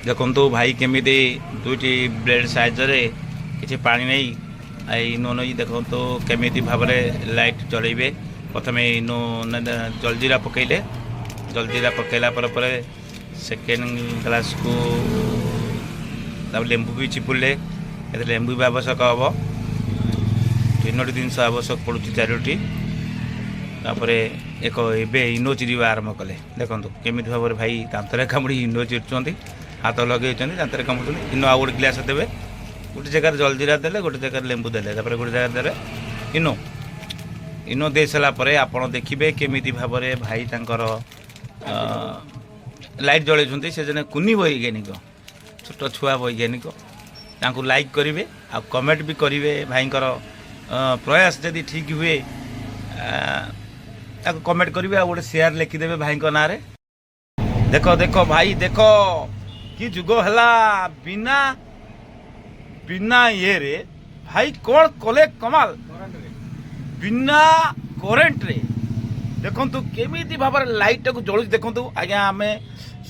देखु भाई केमी दुईटी ब्लेड साइजरे किसी पा नहीं इनो नहीं देखो केमी भाव लाइट जलैबे प्रथम इनो जलजीरा पकईले जलजीरा पकईला सेकेंड ग्लास को लेंबू भी चिपुले लेंबू भी आवश्यक हम 3टी जिन आवश्यक पड़ू 4टी तापर एक एबे इनो चिरीवा आरंभ कले देखो केमी भाव में भाई दांतरे कामुड़ी इनो चिरुंट हाथ लगे दांतरे कामुड़ इनो आ गए ग्लास देवे गोटे जगह जलजीरा देले गोटे जगह लेंबू देले गोटे जगह देले इनो इनो दे सारापर आप देखिए केमी भाव में भाई तांकर लाइट जलैं से जने कुनी वैज्ञानिक छोट छुआ वैज्ञानिक तांको लाइक करेंगे आ कमेंट भी करेंगे भाईंकर प्रयास जदि ठीक हुए कमेंट करेंगे आ गोटे शेयर लिखिदेवे भाई ना रे देखो देखो भाई देखो कि जुग है बिना बिना ये रे भाई कौन कले कमाल बिना करेन्ट रे देखु केमी भाव लाइट को जलू देखु आज्ञा आम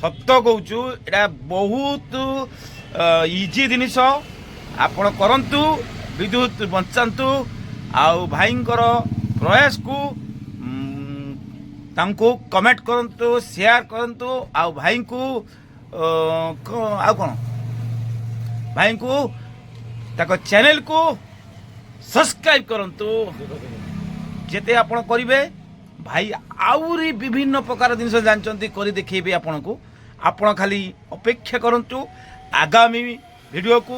सत कहूँ एटा बहुत इजी जिनिस आपण करंतु विद्युत बंचातु आउ भाईंकर प्रयास को तांको कमेंट करंतु शेयर करंतु आउ भाई को आउ कौन भाई को ताको चैनल को सब्सक्राइब करंतु जेते आपण करिवे भाई आउरी विभिन्न प्रकार जिनस जानचंती करी देखिबे आपण को आपण खाली अपेक्षा करंतु आगामी वीडियो को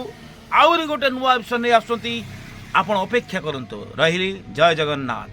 आउरी गोटे नुआ विषय नहीं आसुंती आपण अपेक्षा करंतु रहिली जय जगन्नाथ।